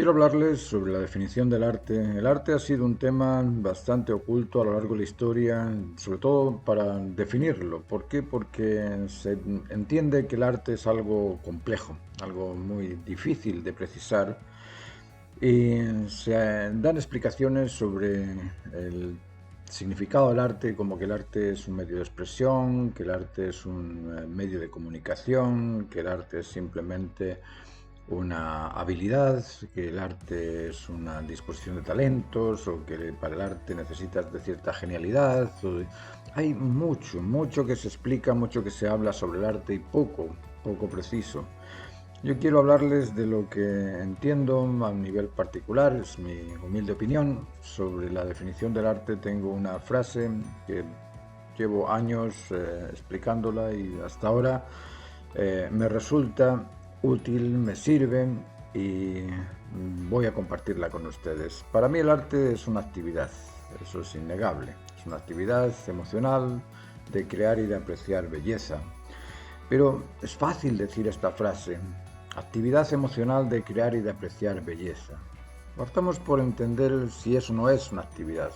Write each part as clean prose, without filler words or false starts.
Quiero hablarles sobre la definición del arte. El arte ha sido un tema bastante oculto a lo largo de la historia, sobre todo para definirlo. ¿Por qué? Porque se entiende que el arte es algo complejo, algo muy difícil de precisar, y se dan explicaciones sobre el significado del arte, como que el arte es un medio de expresión, que el arte es un medio de comunicación, que el arte es simplemente una habilidad, que el arte es una disposición de talentos, o que para el arte necesitas de cierta genialidad. Hay mucho que se explica, mucho que se habla sobre el arte y poco preciso. Yo quiero hablarles de lo que entiendo a un nivel particular, es mi humilde opinión. Sobre la definición del arte tengo una frase que llevo años explicándola y hasta ahora me resulta útil, me sirve y voy a compartirla con ustedes. Para mí el arte es una actividad, eso es innegable. Es una actividad emocional de crear y de apreciar belleza. Pero es fácil decir esta frase, actividad emocional de crear y de apreciar belleza. Partamos por entender si eso no es una actividad.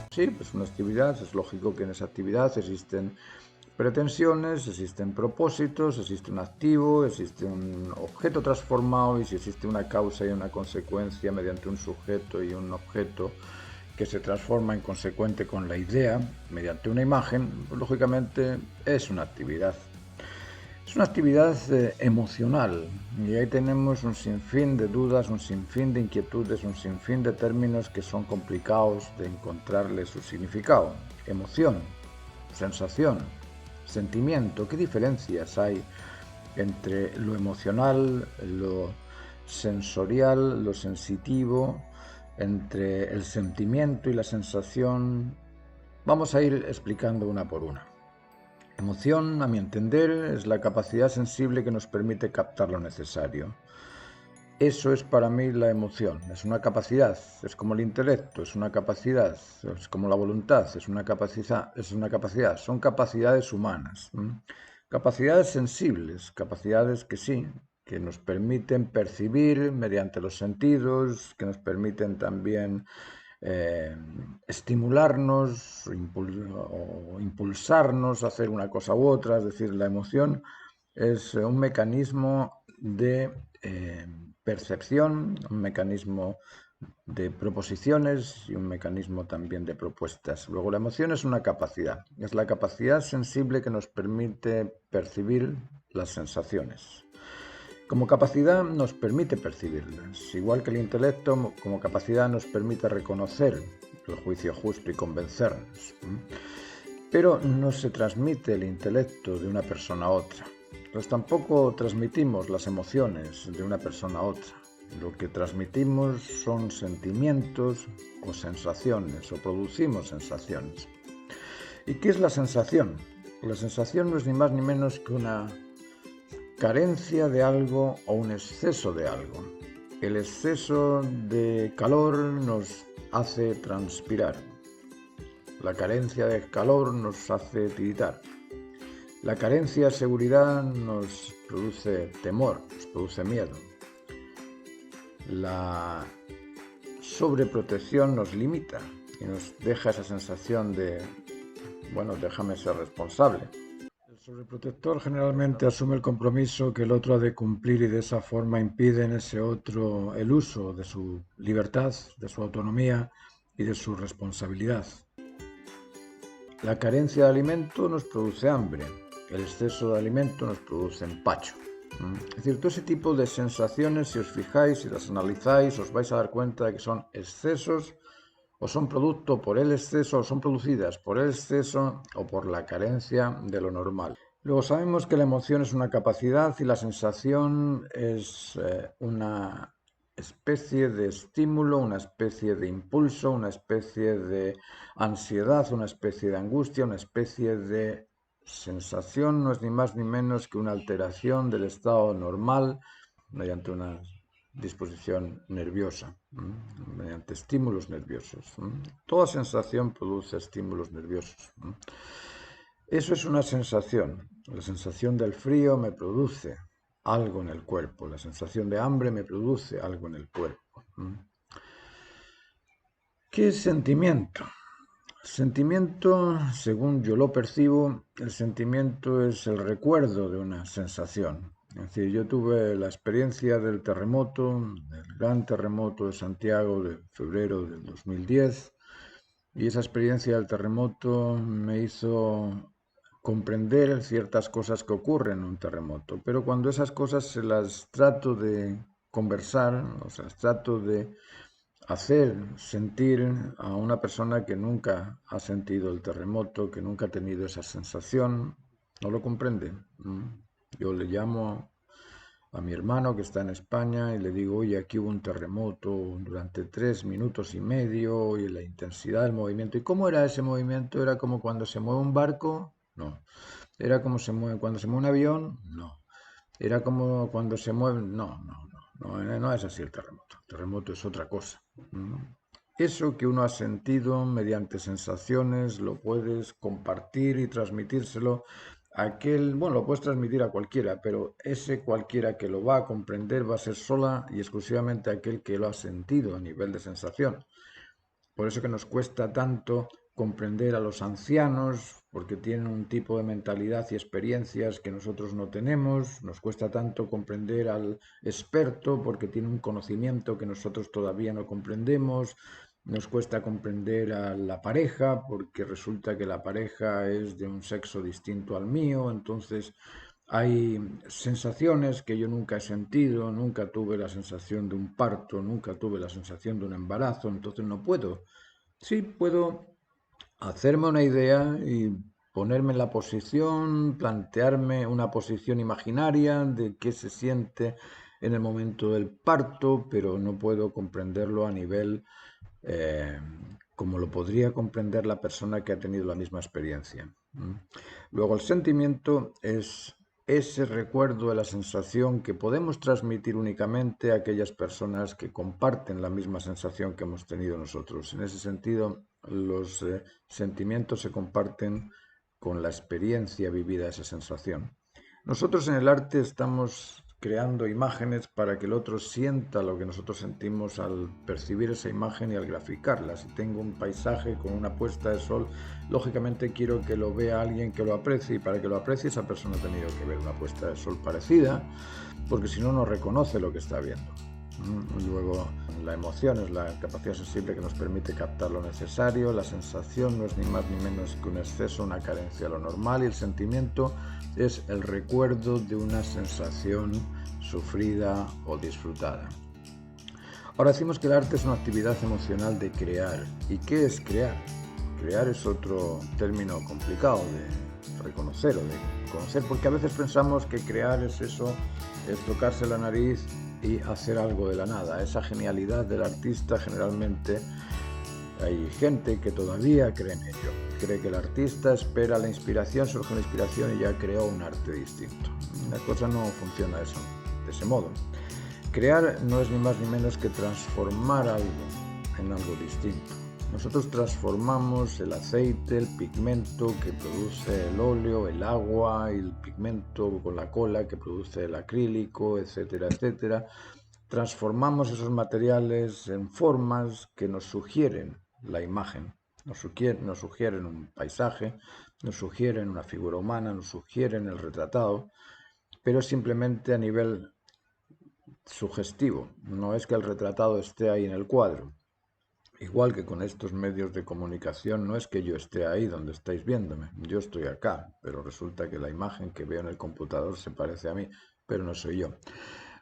Sí, pues una actividad, es lógico que en esa actividad existen pretensiones, existen propósitos, existe un activo, existe un objeto transformado, y si existe una causa y una consecuencia mediante un sujeto y un objeto que se transforma en consecuente con la idea mediante una imagen, pues lógicamente es una actividad. Es una actividad emocional, y ahí tenemos un sinfín de dudas, un sinfín de inquietudes, un sinfín de términos que son complicados de encontrarle su significado. Emoción, sensación, sentimiento. ¿Qué diferencias hay entre lo emocional, lo sensorial, lo sensitivo, entre el sentimiento y la sensación? Vamos a ir explicando una por una. Emoción, a mi entender, es la capacidad sensible que nos permite captar lo necesario. Eso es para mí la emoción, es una capacidad, es como el intelecto, es una capacidad, es como la voluntad, es una capacidad, son capacidades humanas. Capacidades sensibles, capacidades que sí, que nos permiten percibir mediante los sentidos, que nos permiten también estimularnos o impulsarnos a hacer una cosa u otra. Es decir, la emoción es un mecanismo de percepción, un mecanismo de proposiciones y un mecanismo también de propuestas. Luego, la emoción es una capacidad, es la capacidad sensible que nos permite percibir las sensaciones. Como capacidad nos permite percibirlas, igual que el intelecto como capacidad nos permite reconocer el juicio justo y convencernos. Pero no se transmite el intelecto de una persona a otra. Pues tampoco transmitimos las emociones de una persona a otra. Lo que transmitimos son sentimientos o sensaciones, o producimos sensaciones. ¿Y qué es la sensación? La sensación no es ni más ni menos que una carencia de algo o un exceso de algo. El exceso de calor nos hace transpirar. La carencia de calor nos hace tiritar. La carencia de seguridad nos produce temor, nos produce miedo. La sobreprotección nos limita y nos deja esa sensación de, bueno, déjame ser responsable. El sobreprotector generalmente asume el compromiso que el otro ha de cumplir, y de esa forma impide en ese otro el uso de su libertad, de su autonomía y de su responsabilidad. La carencia de alimento nos produce hambre, el exceso de alimento nos produce empacho. Es decir, todo ese tipo de sensaciones, si os fijáis, si las analizáis, os vais a dar cuenta de que son excesos, o son producto por el exceso, o son producidas por el exceso o por la carencia de lo normal. Luego sabemos que la emoción es una capacidad y la sensación es una especie de estímulo, una especie de impulso, una especie de ansiedad, una especie de angustia, una especie de sensación. No es ni más ni menos que una alteración del estado normal mediante una disposición nerviosa, mediante estímulos nerviosos. Toda sensación produce estímulos nerviosos. Eso es una sensación. La sensación del frío me produce algo en el cuerpo. La sensación de hambre me produce algo en el cuerpo. ¿Qué es sentimiento? Sentimiento, según yo lo percibo, el sentimiento es el recuerdo de una sensación. Es decir, yo tuve la experiencia del terremoto, del gran terremoto de Santiago de febrero del 2010, y esa experiencia del terremoto me hizo comprender ciertas cosas que ocurren en un terremoto. Pero cuando esas cosas se las trato de conversar, o sea, las trato de hacer sentir a una persona que nunca ha sentido el terremoto, que nunca ha tenido esa sensación, no lo comprende. Yo le llamo a mi hermano que está en España y le digo, oye, aquí hubo un terremoto durante 3 minutos y medio y la intensidad del movimiento. ¿Y cómo era ese movimiento? ¿Era como cuando se mueve un barco? No. ¿Era como cuando se mueve un avión? No. ¿Era como cuando se mueve? No es así el terremoto. El terremoto es otra cosa. Eso que uno ha sentido mediante sensaciones lo puedes compartir y transmitírselo a aquel, bueno, lo puedes transmitir a cualquiera, pero ese cualquiera que lo va a comprender va a ser sola y exclusivamente aquel que lo ha sentido a nivel de sensación. Por eso que nos cuesta tanto comprender a los ancianos, porque tienen un tipo de mentalidad y experiencias que nosotros no tenemos. Nos cuesta tanto comprender al experto, porque tiene un conocimiento que nosotros todavía no comprendemos. Nos cuesta comprender a la pareja, porque resulta que la pareja es de un sexo distinto al mío. Entonces, hay sensaciones que yo nunca he sentido, nunca tuve la sensación de un parto, nunca tuve la sensación de un embarazo, entonces no puedo. Sí, puedo hacerme una idea y ponerme en la posición, plantearme una posición imaginaria de qué se siente en el momento del parto, pero no puedo comprenderlo a nivel eh, como lo podría comprender la persona que ha tenido la misma experiencia. Luego, el sentimiento es ese recuerdo de la sensación que podemos transmitir únicamente a aquellas personas que comparten la misma sensación que hemos tenido nosotros. En ese sentido, los sentimientos se comparten con la experiencia vivida de esa sensación. Nosotros en el arte estamos creando imágenes para que el otro sienta lo que nosotros sentimos al percibir esa imagen y al graficarla. Si tengo un paisaje con una puesta de sol, lógicamente quiero que lo vea alguien que lo aprecie, y para que lo aprecie esa persona ha tenido que ver una puesta de sol parecida, porque si no, no reconoce lo que está viendo. Luego, la emoción es la capacidad sensible que nos permite captar lo necesario. La sensación no es ni más ni menos que un exceso, una carencia de lo normal. Y el sentimiento es el recuerdo de una sensación sufrida o disfrutada. Ahora decimos que el arte es una actividad emocional de crear. ¿Y qué es crear? Crear es otro término complicado de reconocer o de conocer, porque a veces pensamos que crear es eso, es tocarse la nariz y hacer algo de la nada. Esa genialidad del artista, generalmente hay gente que todavía cree en ello. Cree que el artista espera la inspiración, surge una inspiración y ya creó un arte distinto. La cosa no funciona de ese modo. Crear no es ni más ni menos que transformar algo en algo distinto. Nosotros transformamos el aceite, el pigmento que produce el óleo, el agua, el pigmento con la cola que produce el acrílico, etcétera, etcétera. Transformamos esos materiales en formas que nos sugieren la imagen, nos sugieren un paisaje, nos sugieren una figura humana, nos sugieren el retratado, pero simplemente a nivel sugestivo. No es que el retratado esté ahí en el cuadro. Igual que con estos medios de comunicación, no es que yo esté ahí donde estáis viéndome, yo estoy acá, pero resulta que la imagen que veo en el computador se parece a mí, pero no soy yo.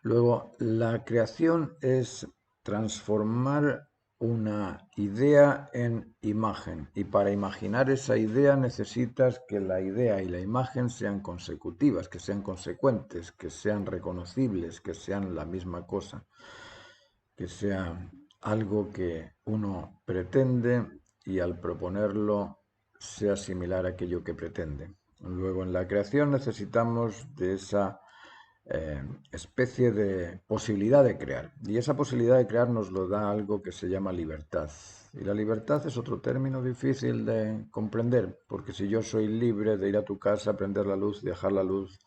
Luego, la creación es transformar una idea en imagen, y para imaginar esa idea necesitas que la idea y la imagen sean consecutivas, que sean consecuentes, que sean reconocibles, que sean la misma cosa, que sea algo que uno pretende y al proponerlo sea similar a aquello que pretende. Luego, en la creación necesitamos de esa especie de posibilidad de crear. Y esa posibilidad de crear nos lo da algo que se llama libertad. Y la libertad es otro término difícil de comprender, porque si yo soy libre de ir a tu casa, prender la luz, dejar la luz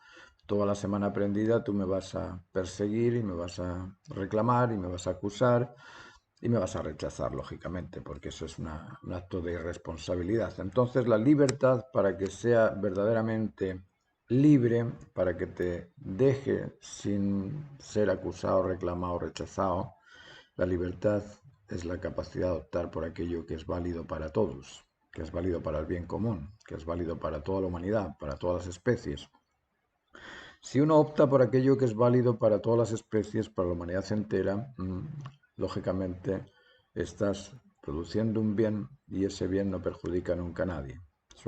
Toda la semana aprendida tú me vas a perseguir y me vas a reclamar y me vas a acusar y me vas a rechazar, lógicamente, porque eso es un acto de irresponsabilidad. Entonces, la libertad, para que sea verdaderamente libre, para que te deje sin ser acusado, reclamado, rechazado, la libertad es la capacidad de optar por aquello que es válido para todos, que es válido para el bien común, que es válido para toda la humanidad, para todas las especies. Si uno opta por aquello que es válido para todas las especies, para la humanidad entera, lógicamente estás produciendo un bien y ese bien no perjudica nunca a nadie.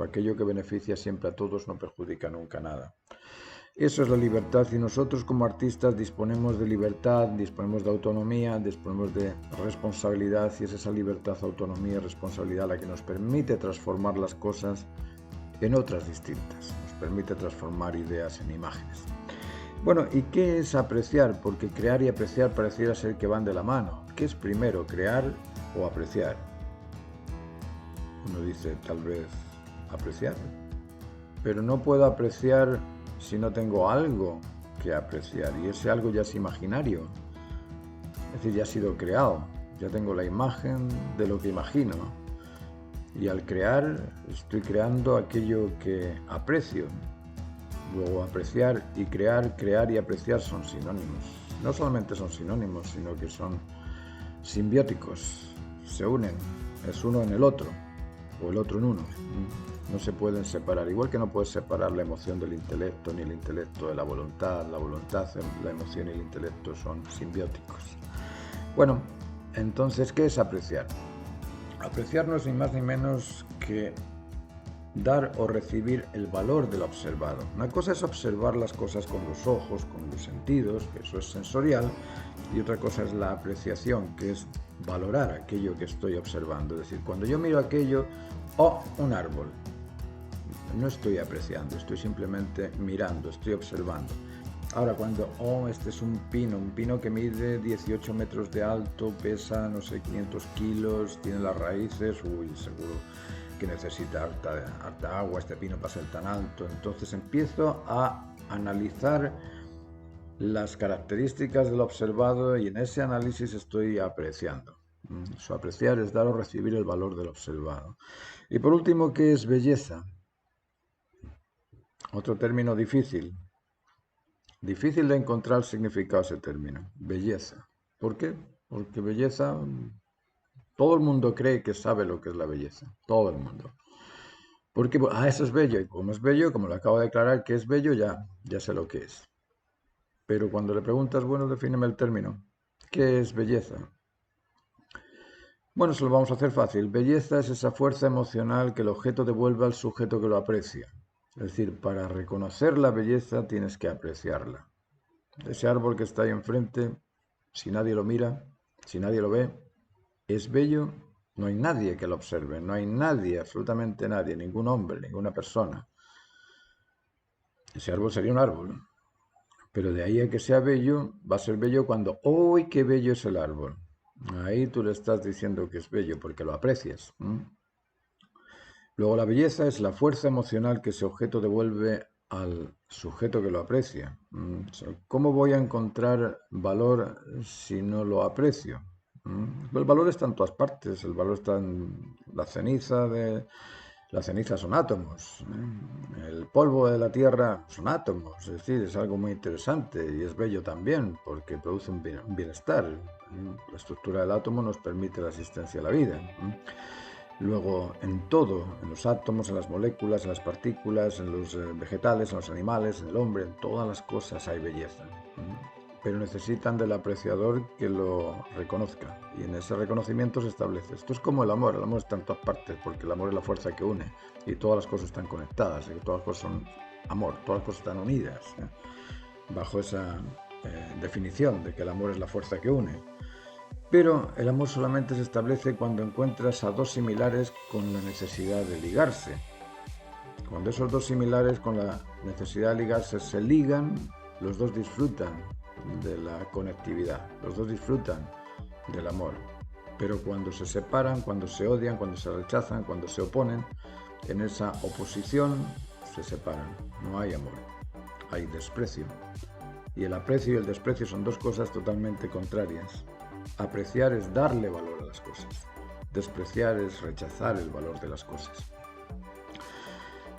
Aquello que beneficia siempre a todos no perjudica nunca nada. Eso es la libertad y nosotros como artistas disponemos de libertad, disponemos de autonomía, disponemos de responsabilidad y es esa libertad, autonomía y responsabilidad la que nos permite transformar las cosas en otras distintas, nos permite transformar ideas en imágenes. Bueno, ¿y qué es apreciar? Porque crear y apreciar pareciera ser que van de la mano. ¿Qué es primero, crear o apreciar? Uno dice, tal vez, apreciar. Pero no puedo apreciar si no tengo algo que apreciar. Y ese algo ya es imaginario. Es decir, ya ha sido creado. Ya tengo la imagen de lo que imagino. Y al crear, estoy creando aquello que aprecio. Luego, apreciar y crear, crear y apreciar son sinónimos. No solamente son sinónimos, sino que son simbióticos. Se unen, es uno en el otro, o el otro en uno. No se pueden separar. Igual que no puedes separar la emoción del intelecto, ni el intelecto de la voluntad, la emoción y el intelecto son simbióticos. Bueno, entonces, ¿qué es apreciar? Apreciar no es ni más ni menos que dar o recibir el valor del observado. Una cosa es observar las cosas con los ojos, con los sentidos, que eso es sensorial, y otra cosa es la apreciación, que es valorar aquello que estoy observando. Es decir, cuando yo miro aquello, un árbol, no estoy apreciando, estoy simplemente mirando, estoy observando. Ahora, cuando, este es un pino que mide 18 metros de alto, pesa, no sé, 500 kilos, tiene las raíces, seguro que necesita harta agua, este pino para ser tan alto. Entonces empiezo a analizar las características del observado y en ese análisis estoy apreciando. Su apreciar es dar o recibir el valor del observado. Y por último, ¿qué es belleza? Otro término difícil. Difícil de encontrar significado ese término. Belleza. ¿Por qué? Porque belleza, todo el mundo cree que sabe lo que es la belleza. Todo el mundo. Porque, eso es bello. Y como es bello, como lo acabo de declarar que es bello, ya sé lo que es. Pero cuando le preguntas, bueno, defíneme el término. ¿Qué es belleza? Bueno, se lo vamos a hacer fácil. Belleza es esa fuerza emocional que el objeto devuelve al sujeto que lo aprecia. Es decir, para reconocer la belleza tienes que apreciarla. Ese árbol que está ahí enfrente, si nadie lo mira, si nadie lo ve, es bello. No hay nadie que lo observe, no hay nadie, absolutamente nadie, ningún hombre, ninguna persona. Ese árbol sería un árbol. Pero de ahí a que sea bello, va a ser bello cuando, ¡uy, qué bello es el árbol! Ahí tú le estás diciendo que es bello porque lo aprecias. Luego la belleza es la fuerza emocional que ese objeto devuelve al sujeto que lo aprecia. ¿Cómo voy a encontrar valor si no lo aprecio? El valor está en todas partes, el valor está en la ceniza La ceniza son átomos, el polvo de la tierra son átomos, es decir, es algo muy interesante y es bello también porque produce un bienestar. La estructura del átomo nos permite la existencia de la vida. Luego, en todo, en los átomos, en las moléculas, en las partículas, en los vegetales, en los animales, en el hombre, en todas las cosas hay belleza. Pero necesitan del apreciador que lo reconozca. Y en ese reconocimiento se establece. Esto es como el amor está en todas partes, porque el amor es la fuerza que une. Y todas las cosas están conectadas, y todas las cosas son amor, todas las cosas están unidas. Bajo esa definición de que el amor es la fuerza que une. Pero el amor solamente se establece cuando encuentras a dos similares con la necesidad de ligarse. Cuando esos dos similares con la necesidad de ligarse se ligan, los dos disfrutan de la conectividad, los dos disfrutan del amor. Pero cuando se separan, cuando se odian, cuando se rechazan, cuando se oponen, en esa oposición se separan, no hay amor. hay desprecio. Y el aprecio y el desprecio son dos cosas totalmente contrarias. Apreciar es darle valor a las cosas. Despreciar es rechazar el valor de las cosas.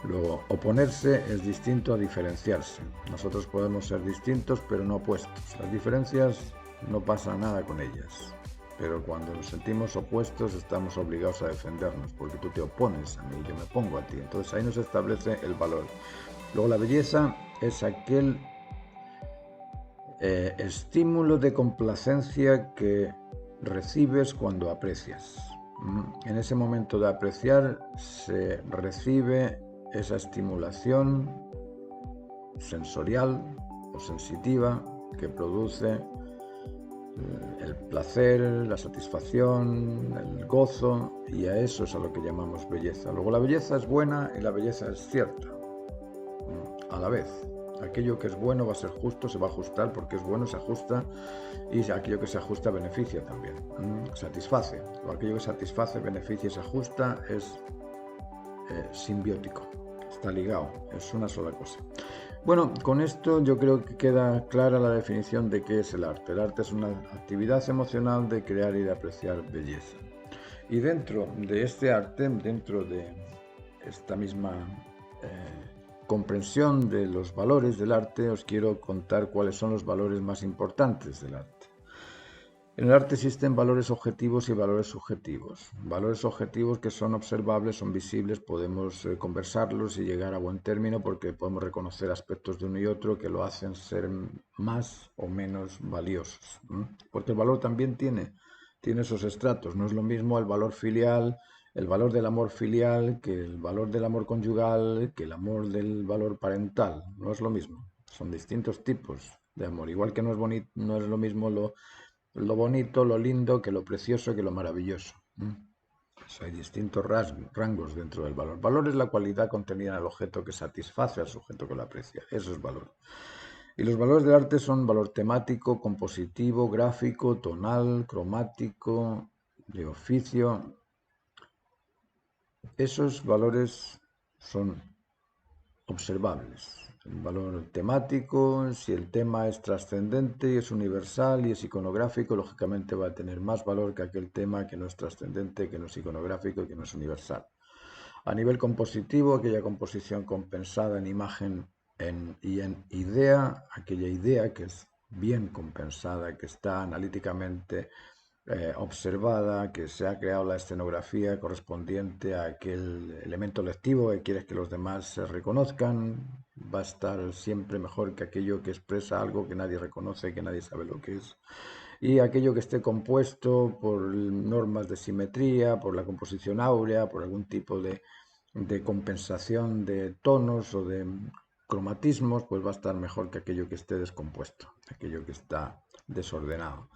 Luego, oponerse es distinto a diferenciarse. Nosotros podemos ser distintos, pero no opuestos. Las diferencias no pasa nada con ellas. Pero cuando nos sentimos opuestos estamos obligados a defendernos, porque tú te opones a mí y yo me opongo a ti. Entonces ahí nos establece el valor. Luego la belleza es aquel estímulo de complacencia que recibes cuando aprecias. En ese momento de apreciar se recibe esa estimulación sensorial o sensitiva que produce el placer, la satisfacción, el gozo, y a eso es a lo que llamamos belleza. Luego la belleza es buena y la belleza es cierta a la vez. Aquello que es bueno va a ser justo, se va a ajustar, porque es bueno, se ajusta, y aquello que se ajusta beneficia también, satisface. O aquello que satisface, beneficia y se ajusta es simbiótico, está ligado, es una sola cosa. Bueno, con esto yo creo que queda clara la definición de qué es el arte. El arte es una actividad emocional de crear y de apreciar belleza. Y dentro de este arte, dentro de esta misma comprensión de los valores del arte, os quiero contar cuáles son los valores más importantes del arte. En el arte existen valores objetivos y valores subjetivos. Valores objetivos que son observables, son visibles, podemos conversarlos y llegar a buen término porque podemos reconocer aspectos de uno y otro que lo hacen ser más o menos valiosos. Porque el valor también tiene esos estratos. No es lo mismo el valor filial, el valor del amor filial, que el valor del amor conyugal, que el amor del valor parental. No es lo mismo. Son distintos tipos de amor. Igual que no es lo mismo lo bonito, lo lindo, que lo precioso, que lo maravilloso. Pues hay distintos rangos dentro del valor. Valor es la cualidad contenida en el objeto que satisface al sujeto que lo aprecia. Eso es valor. Y los valores del arte son valor temático, compositivo, gráfico, tonal, cromático, de oficio. Esos valores son observables. El valor temático, si el tema es trascendente y es universal y es iconográfico, lógicamente va a tener más valor que aquel tema que no es trascendente, que no es iconográfico y que no es universal. A nivel compositivo, aquella composición compensada en imagen y en idea, aquella idea que es bien compensada, que está analíticamente observada, que se ha creado la escenografía correspondiente a aquel elemento lectivo que quieres que los demás se reconozcan, va a estar siempre mejor que aquello que expresa algo que nadie reconoce, que nadie sabe lo que es. Y aquello que esté compuesto por normas de simetría, por la composición áurea, por algún tipo de compensación de tonos o de cromatismos, pues va a estar mejor que aquello que esté descompuesto, aquello que está desordenado.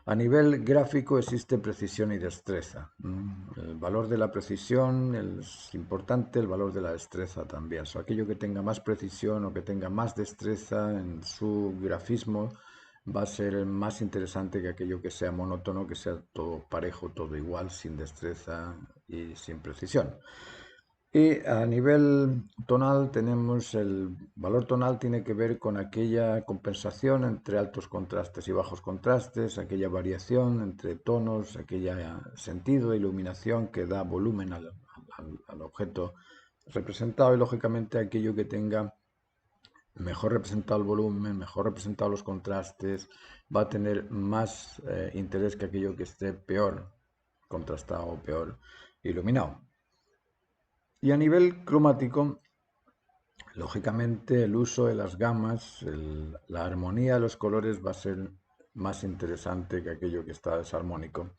A nivel gráfico existe precisión y destreza. El valor de la precisión es importante, el valor de la destreza también. Aquello que tenga más precisión o que tenga más destreza en su grafismo va a ser más interesante que aquello que sea monótono, que sea todo parejo, todo igual, sin destreza y sin precisión. Y a nivel tonal tenemos el valor tonal, tiene que ver con aquella compensación entre altos contrastes y bajos contrastes, aquella variación entre tonos, aquella sentido de iluminación que da volumen al objeto representado, y lógicamente aquello que tenga mejor representado el volumen, mejor representado los contrastes, va a tener más interés que aquello que esté peor contrastado o peor iluminado. Y a nivel cromático, lógicamente el uso de las gamas, la armonía de los colores va a ser más interesante que aquello que está desarmónico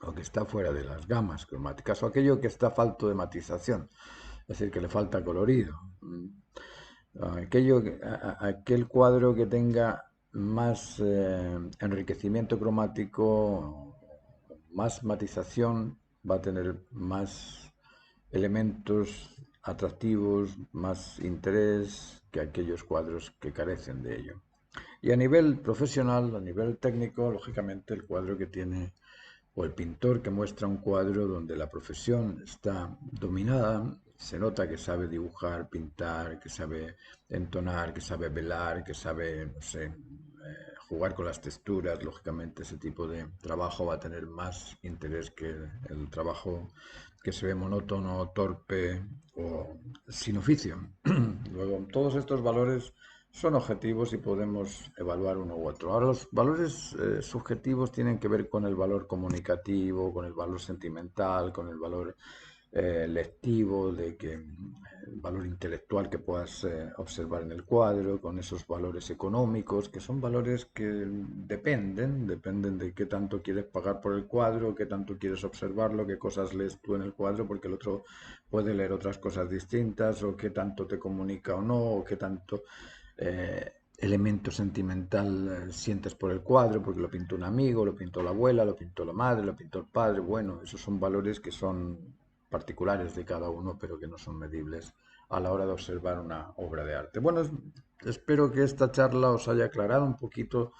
o que está fuera de las gamas cromáticas o aquello que está falto de matización, es decir, que le falta colorido. Aquel cuadro que tenga más enriquecimiento cromático, más matización, va a tener más elementos atractivos, más interés que aquellos cuadros que carecen de ello. Y a nivel profesional, a nivel técnico, lógicamente el cuadro que tiene, o el pintor que muestra un cuadro donde la profesión está dominada, se nota que sabe dibujar, pintar, que sabe entonar, que sabe velar, que sabe, no sé, jugar con las texturas. Lógicamente, ese tipo de trabajo va a tener más interés que el trabajo que se ve monótono, torpe o sin oficio. Luego, todos estos valores son objetivos y podemos evaluar uno u otro. Ahora, los valores subjetivos tienen que ver con el valor comunicativo, con el valor sentimental, con el valor lectivo, de que el valor intelectual que puedas observar en el cuadro, con esos valores económicos, que son valores que dependen de qué tanto quieres pagar por el cuadro, qué tanto quieres observarlo, qué cosas lees tú en el cuadro, porque el otro puede leer otras cosas distintas, o qué tanto te comunica o no, o qué tanto elemento sentimental sientes por el cuadro, porque lo pintó un amigo, lo pintó la abuela, lo pintó la madre, lo pintó el padre. Bueno, esos son valores que son particulares de cada uno, pero que no son medibles a la hora de observar una obra de arte. Bueno, espero que esta charla os haya aclarado un poquito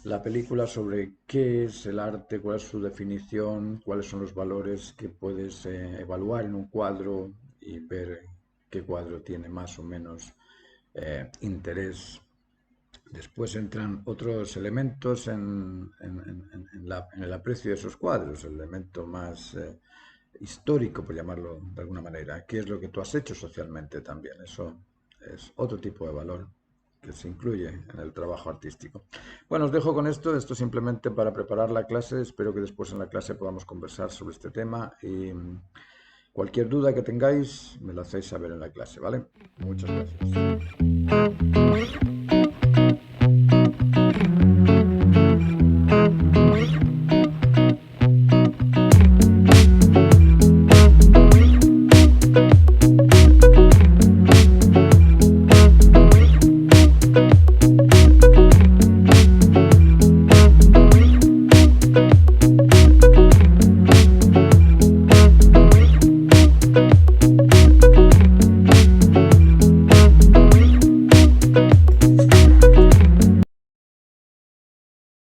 la película sobre qué es el arte, cuál es su definición, cuáles son los valores que puedes evaluar en un cuadro y ver qué cuadro tiene más o menos interés. Después entran otros elementos en el aprecio de esos cuadros, el elemento más histórico, por llamarlo de alguna manera. ¿Qué es lo que tú has hecho socialmente también? Eso es otro tipo de valor que se incluye en el trabajo artístico. Bueno, os dejo con esto simplemente para preparar la clase. Espero que después en la clase podamos conversar sobre este tema y cualquier duda que tengáis me lo hacéis saber en la clase, ¿vale? Muchas gracias.